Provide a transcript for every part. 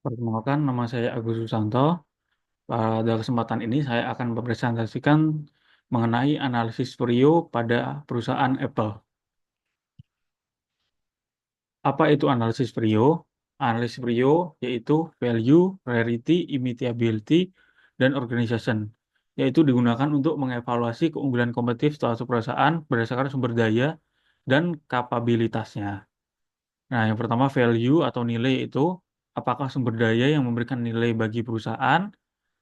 Perkenalkan, nama saya Agus Susanto. Pada kesempatan ini saya akan mempresentasikan mengenai analisis Prio pada perusahaan Apple. Apa itu analisis Prio? Analisis Prio yaitu value, rarity, immutability, dan organization, yaitu digunakan untuk mengevaluasi keunggulan kompetitif suatu perusahaan berdasarkan sumber daya dan kapabilitasnya. Nah, yang pertama value atau nilai itu apakah sumber daya yang memberikan nilai bagi perusahaan.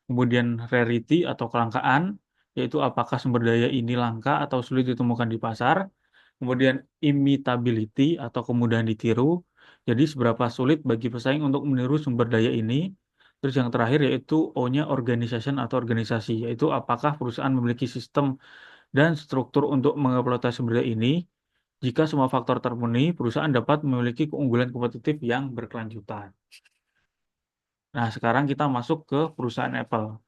Kemudian rarity atau kelangkaan, yaitu apakah sumber daya ini langka atau sulit ditemukan di pasar. Kemudian imitability atau kemudahan ditiru, jadi seberapa sulit bagi pesaing untuk meniru sumber daya ini. Terus yang terakhir yaitu O-nya organization atau organisasi, yaitu apakah perusahaan memiliki sistem dan struktur untuk mengeksploitasi sumber daya ini. Jika semua faktor terpenuhi, perusahaan dapat memiliki keunggulan kompetitif yang berkelanjutan. Nah, sekarang kita masuk ke perusahaan Apple.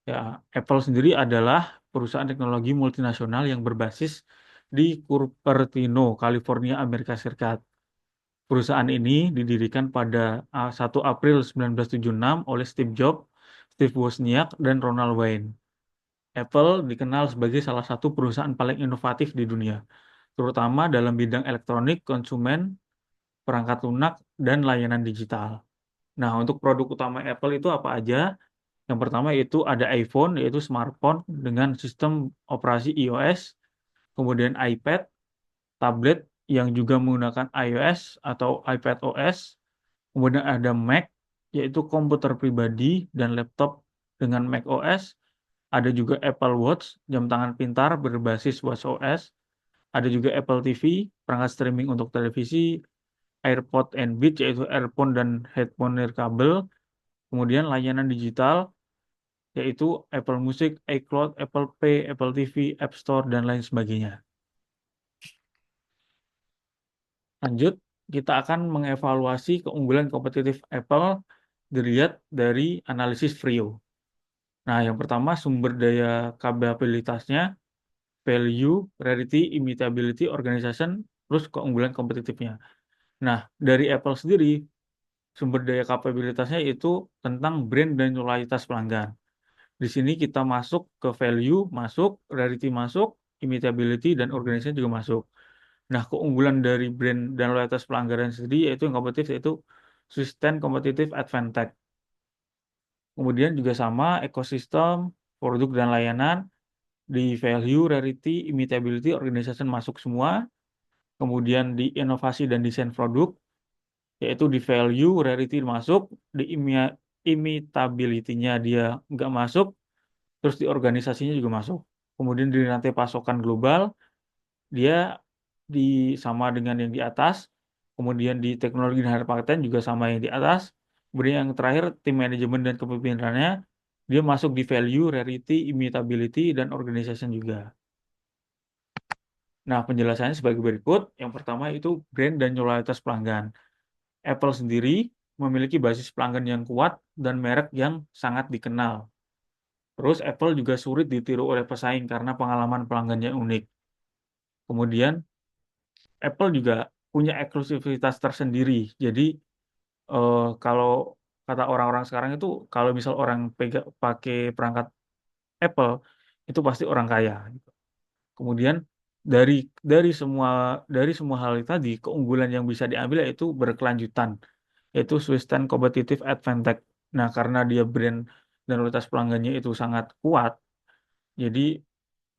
Ya, Apple sendiri adalah perusahaan teknologi multinasional yang berbasis di Cupertino, California, Amerika Serikat. Perusahaan ini didirikan pada 1 April 1976 oleh Steve Jobs, Steve Wozniak, dan Ronald Wayne. Apple dikenal sebagai salah satu perusahaan paling inovatif di dunia, terutama dalam bidang elektronik, konsumen, perangkat lunak, dan layanan digital. Nah, untuk produk utama Apple itu apa aja? Yang pertama yaitu ada iPhone, yaitu smartphone dengan sistem operasi iOS, kemudian iPad, tablet yang juga menggunakan iOS atau iPadOS, kemudian ada Mac, yaitu komputer pribadi dan laptop dengan macOS, ada juga Apple Watch, jam tangan pintar berbasis watchOS, ada juga Apple TV, perangkat streaming untuk televisi, AirPod and Beats, yaitu earphone dan headphone nirkabel, kemudian layanan digital, yaitu Apple Music, iCloud, Apple Pay, Apple TV, App Store, dan lain sebagainya. Lanjut, kita akan mengevaluasi keunggulan kompetitif Apple dilihat dari analisis Frio. Nah, yang pertama sumber daya kapabilitasnya, value, rarity, immutability, organization, terus keunggulan kompetitifnya. Nah, dari Apple sendiri, sumber daya kapabilitasnya itu tentang brand dan loyalitas pelanggan. Di sini kita masuk ke value, masuk, rarity masuk, immutability, dan organization juga masuk. Nah, keunggulan dari brand dan loyalitas pelanggan sendiri yaitu yang kompetitif yaitu sustain competitive advantage. Kemudian juga sama ekosistem, produk dan layanan di value, rarity, immutability, organization masuk semua. Kemudian di inovasi dan desain produk yaitu di value, rarity masuk, di immutability-nya dia nggak masuk, terus di organisasinya juga masuk. Kemudian di rantai pasokan global, dia di sama dengan yang di atas. Kemudian di teknologi dan harga paten juga sama yang di atas. Kemudian yang terakhir, tim manajemen dan kepemimpinannya, dia masuk di value, rarity, immutability, dan organization juga. Nah, penjelasannya sebagai berikut. Yang pertama itu brand dan loyalitas pelanggan. Apple sendiri memiliki basis pelanggan yang kuat dan merek yang sangat dikenal. Terus Apple juga sulit ditiru oleh pesaing karena pengalaman pelanggannya unik. Kemudian Apple juga punya eksklusivitas tersendiri. Jadi kalau kata orang-orang sekarang itu kalau misal orang pakai perangkat Apple itu pasti orang kaya. Kemudian dari dari semua dari semua hal itu tadi keunggulan yang bisa diambil yaitu berkelanjutan, yaitu Swisten Competitive Advantage. Nah, karena dia brand dan loyalitas pelanggannya itu sangat kuat, jadi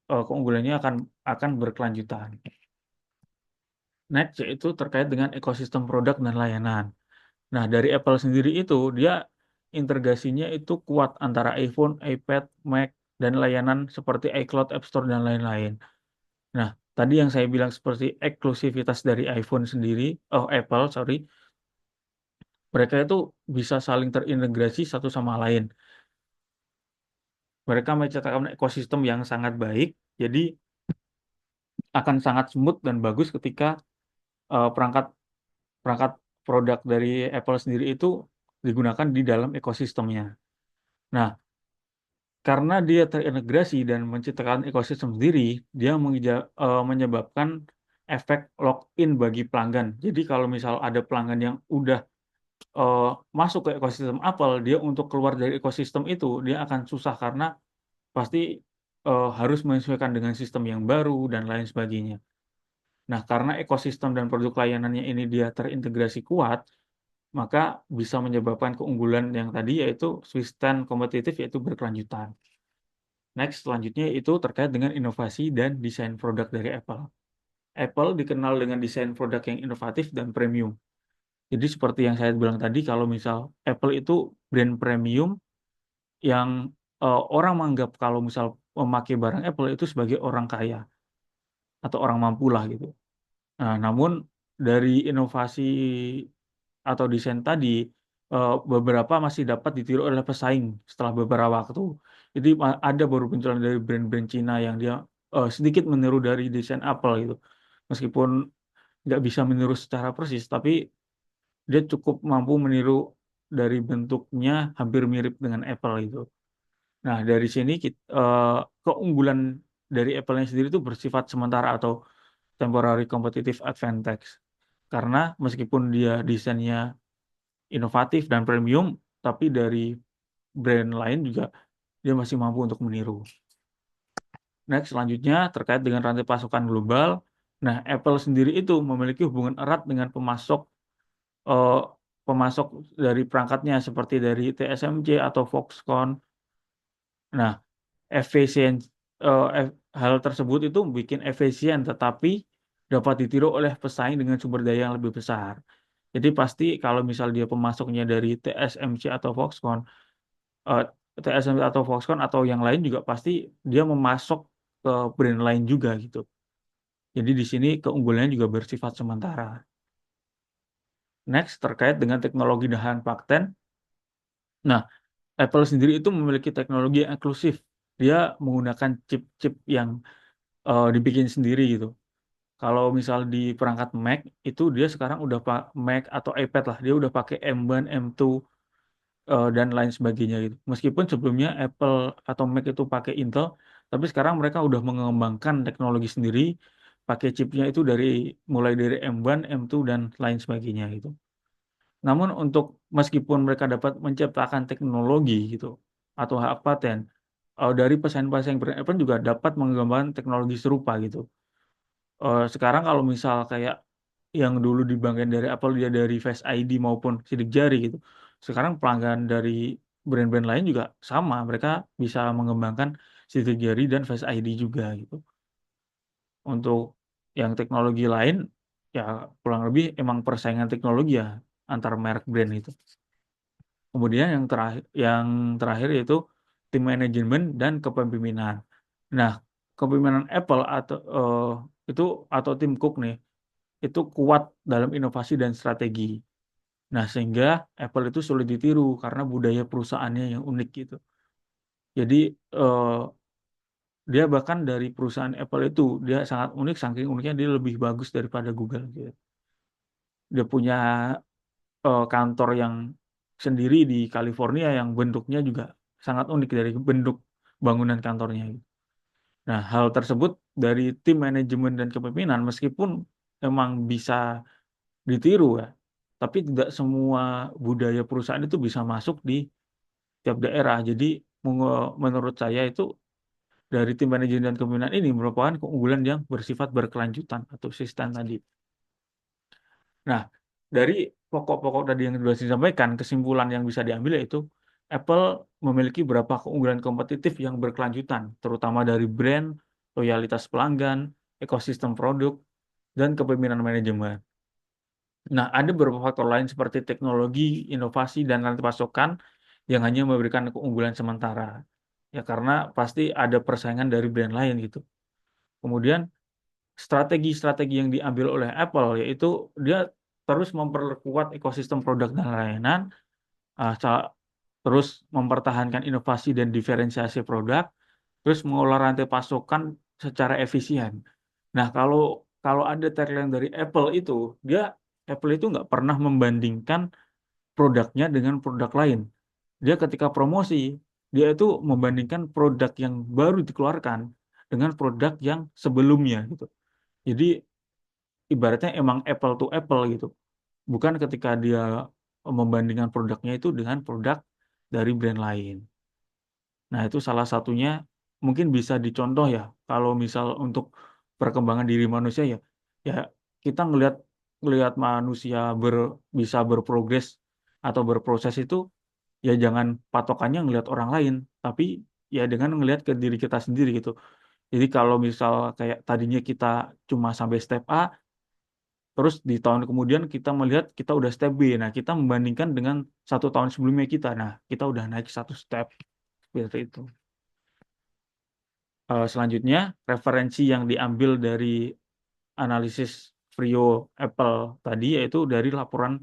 keunggulannya akan berkelanjutan. Next yaitu terkait dengan ekosistem produk dan layanan. Nah, dari Apple sendiri itu dia integrasinya itu kuat antara iPhone, iPad, Mac, dan layanan seperti iCloud, App Store, dan lain-lain. Nah, tadi yang saya bilang seperti eksklusivitas dari iPhone sendiri, Apple, sorry, mereka itu bisa saling terintegrasi satu sama lain. Mereka menciptakan ekosistem yang sangat baik, jadi akan sangat smooth dan bagus ketika perangkat perangkat produk dari Apple sendiri itu digunakan di dalam ekosistemnya. Nah, karena dia terintegrasi dan menciptakan ekosistem sendiri, dia menyebabkan efek lock-in bagi pelanggan. Jadi kalau misal ada pelanggan yang udah eh, masuk ke ekosistem Apple, dia untuk keluar dari ekosistem itu dia akan susah karena pasti harus menyesuaikan dengan sistem yang baru dan lain sebagainya. Nah, karena ekosistem dan produk layanannya ini dia terintegrasi kuat, maka bisa menyebabkan keunggulan yang tadi yaitu sustain kompetitif yaitu berkelanjutan. Next, selanjutnya itu terkait dengan inovasi dan desain produk dari Apple. Apple dikenal dengan desain produk yang inovatif dan premium. Jadi seperti yang saya bilang tadi, kalau misal Apple itu brand premium yang orang menganggap kalau misal memakai barang Apple itu sebagai orang kaya atau orang mampu lah gitu. Nah, namun dari inovasi atau desain tadi beberapa masih dapat ditiru oleh pesaing setelah beberapa waktu. Jadi ada baru munculan dari brand-brand Cina yang dia sedikit meniru dari desain Apple gitu. Meskipun nggak bisa meniru secara persis, tapi dia cukup mampu meniru dari bentuknya hampir mirip dengan Apple itu. Nah, dari sini keunggulan dari Apple-nya sendiri itu bersifat sementara atau temporary competitive advantage. Karena meskipun dia desainnya inovatif dan premium, tapi dari brand lain juga dia masih mampu untuk meniru. Next, selanjutnya terkait dengan rantai pasokan global. Nah, Apple sendiri itu memiliki hubungan erat dengan eh, pemasok dari perangkatnya seperti dari TSMC atau Foxconn. Nah, efisien hal tersebut itu bikin efisien tetapi dapat ditiru oleh pesaing dengan sumber daya yang lebih besar. Jadi pasti kalau misal dia pemasoknya dari TSMC atau Foxconn, eh, TSMC atau Foxconn atau yang lain juga pasti dia memasok ke brand lain juga gitu. Jadi di sini keunggulannya juga bersifat sementara. Next terkait dengan teknologi dan paten. Nah, Apple sendiri itu memiliki teknologi yang eksklusif. Dia menggunakan chip-chip yang dibikin sendiri gitu. Kalau misal di perangkat Mac itu dia sekarang udah Mac atau iPad lah, dia udah pakai M1, M2 dan lain sebagainya gitu. Meskipun sebelumnya Apple atau Mac itu pakai Intel, tapi sekarang mereka udah mengembangkan teknologi sendiri, pakai chipnya itu mulai dari M1, M2 dan lain sebagainya gitu. Namun untuk meskipun mereka dapat menciptakan teknologi gitu atau hak paten, dari pesaing-pesaing brand Apple juga dapat mengembangkan teknologi serupa gitu. Sekarang kalau misal kayak yang dulu dibanggain dari Apple dia dari Face ID maupun sidik jari gitu. Sekarang pelanggan dari brand-brand lain juga sama, mereka bisa mengembangkan sidik jari dan Face ID juga gitu. Untuk yang teknologi lain ya kurang lebih emang persaingan teknologi ya antar merek brand itu. Kemudian yang terakhir yaitu tim manajemen dan kepemimpinan. Nah, kepemimpinan Apple itu atau tim Cook nih itu kuat dalam inovasi dan strategi. Nah, sehingga Apple itu sulit ditiru karena budaya perusahaannya yang unik gitu. Jadi eh, dia bahkan dari perusahaan Apple itu dia sangat unik, saking uniknya dia lebih bagus daripada Google gitu. Dia punya kantor yang sendiri di California yang bentuknya juga sangat unik dari bentuk bangunan kantornya gitu. Nah, hal tersebut dari tim manajemen dan kepemimpinan meskipun emang bisa ditiru ya. Tapi tidak semua budaya perusahaan itu bisa masuk di tiap daerah. Jadi menurut saya itu dari tim manajemen dan kepemimpinan ini merupakan keunggulan yang bersifat berkelanjutan atau sistem tadi. Nah, dari pokok-pokok tadi yang sudah disampaikan, kesimpulan yang bisa diambil yaitu Apple memiliki beberapa keunggulan kompetitif yang berkelanjutan, terutama dari brand, loyalitas pelanggan, ekosistem produk, dan kepemimpinan manajemen. Nah, ada beberapa faktor lain seperti teknologi, inovasi, dan rantai pasokan yang hanya memberikan keunggulan sementara. Ya, karena pasti ada persaingan dari brand lain gitu. Kemudian, strategi-strategi yang diambil oleh Apple yaitu dia terus memperkuat ekosistem produk dan layanan, ah, terus mempertahankan inovasi dan diferensiasi produk, terus mengolah rantai pasokan secara efisien. Nah, kalau kalau ada tagline dari Apple itu, dia Apple itu nggak pernah membandingkan produknya dengan produk lain. Dia ketika promosi, dia itu membandingkan produk yang baru dikeluarkan dengan produk yang sebelumnya gitu. Jadi ibaratnya emang apple to apple gitu. Bukan ketika dia membandingkan produknya itu dengan produk dari brand lain. Nah, itu salah satunya mungkin bisa dicontoh ya. Kalau misal untuk perkembangan diri manusia ya, ya kita ngelihat manusia bisa berprogres atau berproses itu ya jangan patokannya ngelihat orang lain, tapi ya dengan ngelihat ke diri kita sendiri gitu. Jadi kalau misal kayak tadinya kita cuma sampai step A, terus di tahun kemudian kita melihat kita udah step B. Nah, kita membandingkan dengan 1 tahun sebelumnya kita. Nah, kita udah naik 1 step seperti itu. Selanjutnya, referensi yang diambil dari analisis Frio Apple tadi yaitu dari laporan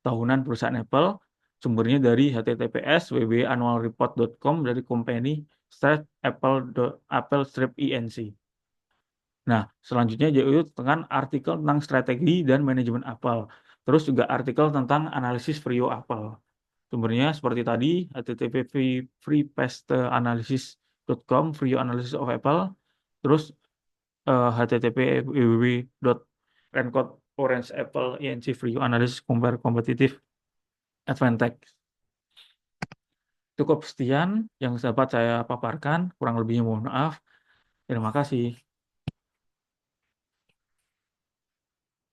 tahunan perusahaan Apple, sumbernya dari https www.annualreport.com dari company apple-inc. Nah, selanjutnya yaitu tentang artikel tentang strategi dan manajemen Apple. Terus juga artikel tentang analisis Frio Apple. Sumbernya seperti tadi, http freepasteanalysis.com, Frio Analysis of Apple. Terus http www.rencode Orange Apple INC Frio Analysis Compare Competitive Advantage. Cukup sekian yang dapat saya paparkan, kurang lebihnya mohon maaf. Terima kasih.